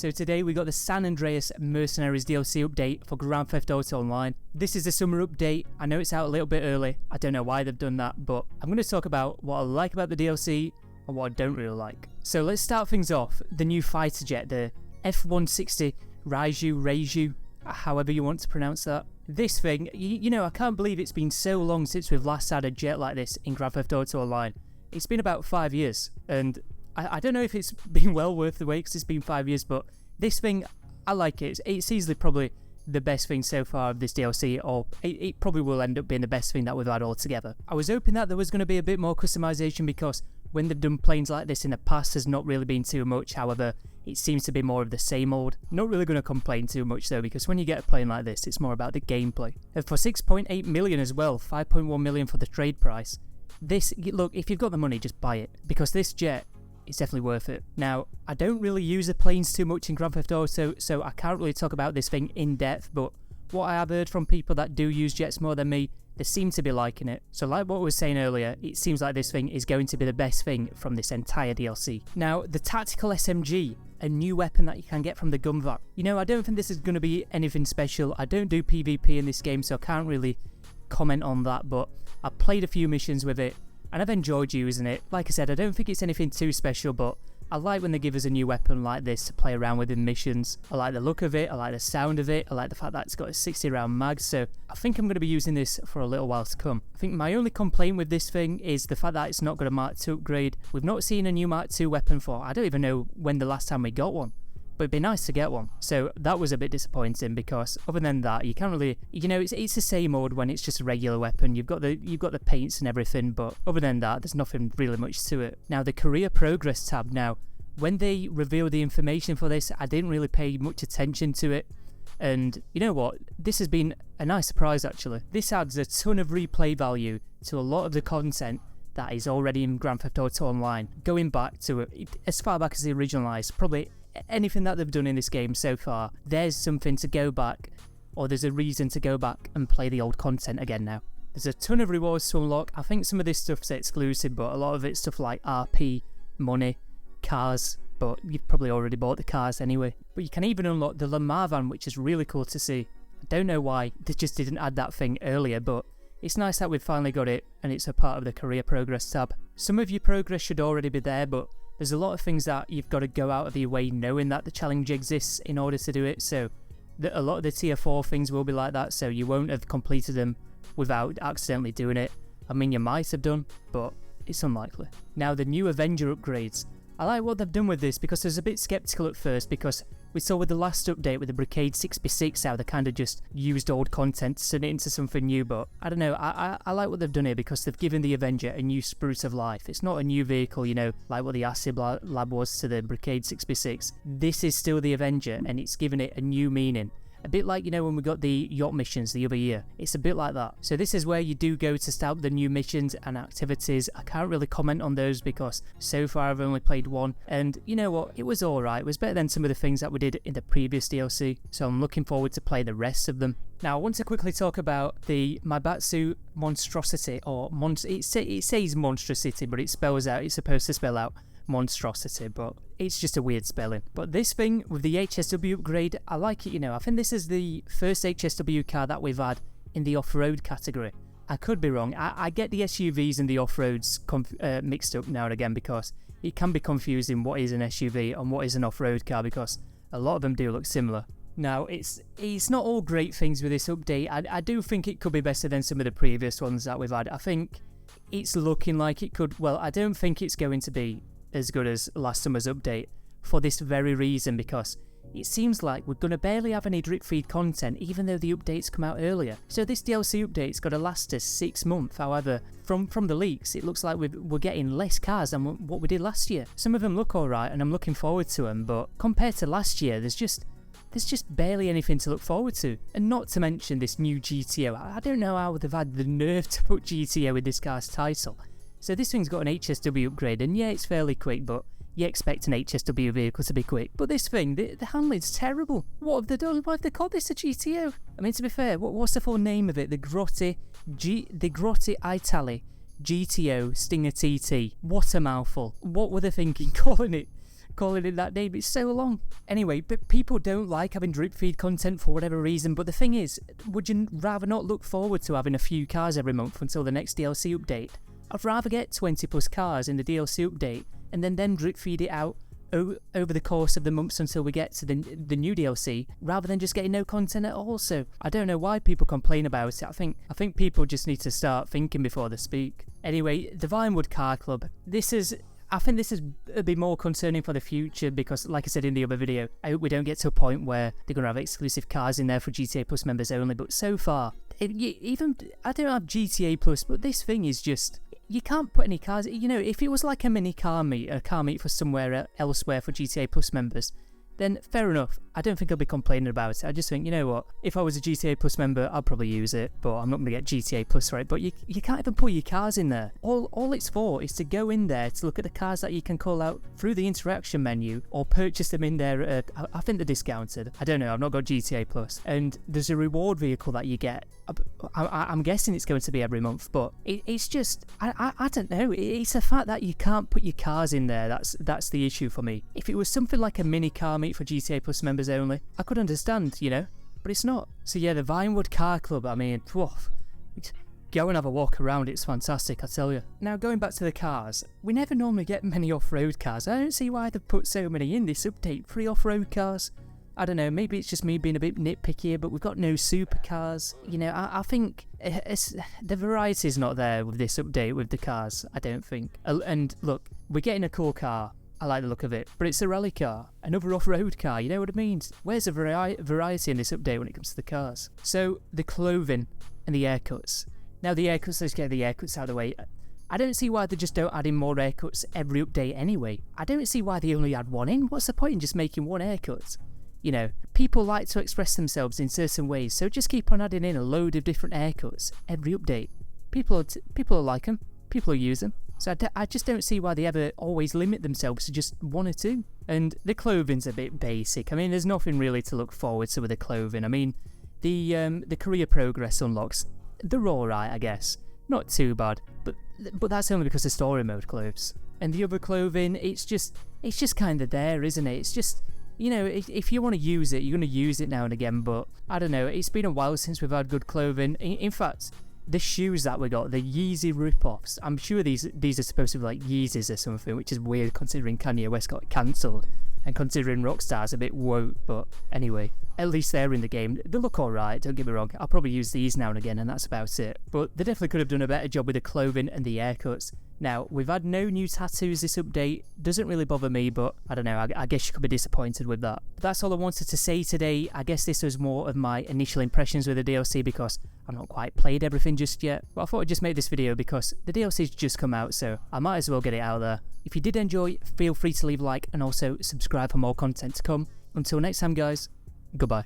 So today we got the San Andreas Mercenaries DLC update for Grand Theft Auto Online. This is the summer update. I know it's out a little bit early. I don't know why they've done that, but I'm going to talk about what I like about the DLC and what I don't really like. So let's start things off. The new fighter jet, the F-160 Raiju, however you want to pronounce that. This thing, you know, I can't believe it's been so long since we've last had a jet like this in Grand Theft Auto Online. It's been about 5 years, and I don't know if it's been well worth the wait because it's been 5 years, but this thing, I like it. It's easily probably the best thing so far of this DLC, or it probably will end up being the best thing that we've had altogether. I was hoping that there was going to be a bit more customization because when they've done planes like this in the past, there's not really been too much. However, it seems to be more of the same old. Not really going to complain too much though, because when you get a plane like this, it's more about the gameplay. And for 6.8 million as well, 5.1 million for the trade price. This, look, if you've got the money, just buy it, because this jet, it's definitely worth it. Now, I don't really use the planes too much in Grand Theft Auto, so I can't really talk about this thing in depth, but what I have heard from people that do use jets more than me, they seem to be liking it. So like what I was saying earlier, it seems like this thing is going to be the best thing from this entire DLC. Now, the tactical SMG, a new weapon that you can get from the gun vault. You know, I don't think this is going to be anything special. I don't do PvP in this game, so I can't really comment on that, but I've played a few missions with it and I've enjoyed using it. Like I said, I don't think it's anything too special, but I like when they give us a new weapon like this to play around with in missions. I like the look of it, I like the sound of it, I like the fact that it's got a 60 round mag, so I think I'm going to be using this for a little while to come. I think my only complaint with this thing is the fact that it's not got a Mark II upgrade. We've not seen a new Mark II weapon for, I don't even know when the last time we got one. But it'd be nice to get one. So that was a bit disappointing because other than that, you can't really, you know, it's the same old when it's just a regular weapon. You've got the paints and everything, but other than that, there's nothing really much to it. Now the career progress tab. Now, when they revealed the information for this, I didn't really pay much attention to it. And you know what? This has been a nice surprise actually. This adds a ton of replay value to a lot of the content that is already in Grand Theft Auto Online. Going back to it, as far back as the original Ice, probably anything that they've done in this game so far, there's something to go back, or there's a reason to go back and play the old content again now. There's a ton of rewards to unlock. I think some of this stuff's exclusive, but a lot of it's stuff like RP, money, cars, but you've probably already bought the cars anyway. But you can even unlock the Lamar van, which is really cool to see. I don't know why they just didn't add that thing earlier, but it's nice that we've finally got it, and it's a part of the career progress tab. Some of your progress should already be there, but there's a lot of things that you've got to go out of your way knowing that the challenge exists in order to do it, so a lot of the tier 4 things will be like that, so you won't have completed them without accidentally doing it. I mean, you might have done, but it's unlikely. Now the new Avenger upgrades. I like what they've done with this because I was a bit skeptical at first because we saw with the last update with the Brigade 6x6 how they kind of just used old content to turn it into something new, but I don't know, I like what they've done here because they've given the Avenger a new spruce of life. It's not a new vehicle, you know, like what the Acid Lab was to the Brigade 6x6. This is still the Avenger and it's given it a new meaning. A bit like, you know, when we got the yacht missions the other year. It's a bit like that. So this is where you do go to start the new missions and activities. I can't really comment on those because so far I've only played one. And you know what? It was alright. It was better than some of the things that we did in the previous DLC. So I'm looking forward to play the rest of them. Now I want to quickly talk about the Maibatsu monstrosity, or it says monstrosity, but it spells out, it's supposed to spell out monstrosity, but it's just a weird spelling. But this thing with the HSW upgrade, I like it, you know. I think this is the first HSW car that we've had in the off-road category. I could be wrong. I get the SUVs and the off-roads mixed up now and again because it can be confusing what is an SUV and what is an off-road car because a lot of them do look similar. Now, it's not all great things with this update. I do think it could be better than some of the previous ones that we've had. I think it's looking like it could, well, I don't think it's going to be as good as last summer's update for this very reason, because it seems like we're going to barely have any drip feed content even though the updates come out earlier. So this DLC update's got to last us 6 months. However, from the leaks it looks like we're getting less cars than what we did last year. Some of them look alright and I'm looking forward to them, but compared to last year there's just barely anything to look forward to. And not to mention this new GTO. I don't know how they've had the nerve to put GTO with this car's title. So this thing's got an HSW upgrade, and yeah, it's fairly quick, but you expect an HSW vehicle to be quick. But this thing, the handling's terrible. What have they done? Why have they called this a GTO? I mean, to be fair, what's the full name of it? The Grotti Itali GTO Stinger TT. What a mouthful. What were they thinking calling calling it that name, it's so long. Anyway, but people don't like having drip feed content for whatever reason, but the thing is, would you rather not look forward to having a few cars every month until the next DLC update? I'd rather get 20 plus cars in the DLC update and then drip feed it out over the course of the months until we get to the new DLC, rather than just getting no content at all. So I don't know why people complain about it. I think people just need to start thinking before they speak. Anyway, the Vinewood Car Club. I think this is a bit more concerning for the future because, like I said in the other video, I hope we don't get to a point where they're going to have exclusive cars in there for GTA Plus members only. But so far, even I don't have GTA Plus, but this thing is just... You can't put any cars, you know, if it was like a mini car meet, a car meet for somewhere elsewhere for GTA Plus members, then fair enough. I don't think I'll be complaining about it. I just think, you know what, if I was a GTA Plus member, I'd probably use it, but I'm not going to get GTA Plus for it. But you can't even put your cars in there. All it's for is to go in there to look at the cars that you can call out through the interaction menu or purchase them in there. I think they're discounted. I don't know, I've not got GTA Plus. And there's a reward vehicle that you get. I'm guessing it's going to be every month, but it's just, I don't know. It's the fact that you can't put your cars in there that's the issue for me. If it was something like a mini car meet for GTA Plus members only, I could understand, you know, but it's not. So yeah, the Vinewood Car Club, I mean, go and have a walk around, it's fantastic, I tell you. Now, going back to the cars, we never normally get many off-road cars. I don't see why they've put so many in this update. 3 off-road cars. I don't know, maybe it's just me being a bit nitpicky, but we've got no supercars. You know, I think the variety's not there with this update with the cars, I don't think. And look, we're getting a cool car. I like the look of it, but it's a rally car, another off-road car, you know what it means? Where's the variety in this update when it comes to the cars? So, the clothing and the haircuts. Now the haircuts, let's get the haircuts out of the way. I don't see why they just don't add in more haircuts every update anyway. I don't see why they only add one in. What's the point in just making one haircut? You know, people like to express themselves in certain ways, so just keep on adding in a load of different haircuts every update. People will like them, people will use them, so I just don't see why they ever always limit themselves to just 1 or 2. And the clothing's a bit basic. I mean, there's nothing really to look forward to with the clothing. I mean, the career progress unlocks, they're alright, I guess. Not too bad, but that's only because of story mode clothes. And the other clothing, it's just kind of there, isn't it? It's just... You know, if you want to use it, you're going to use it now and again, but I don't know, it's been a while since we've had good clothing. In fact, the shoes that we got, the Yeezy rip-offs, I'm sure these are supposed to be like Yeezys or something, which is weird considering Kanye West got cancelled, and considering Rockstar's a bit woke, but anyway, at least they're in the game. They look alright, don't get me wrong, I'll probably use these now and again, and that's about it. But they definitely could have done a better job with the clothing and the haircuts. Now, we've had no new tattoos this update, doesn't really bother me, but I don't know, I guess you could be disappointed with that. But that's all I wanted to say today. I guess this was more of my initial impressions with the DLC because I've not quite played everything just yet. But I thought I'd just make this video because the DLC's just come out, so I might as well get it out there. If you did enjoy, feel free to leave a like and also subscribe for more content to come. Until next time guys, goodbye.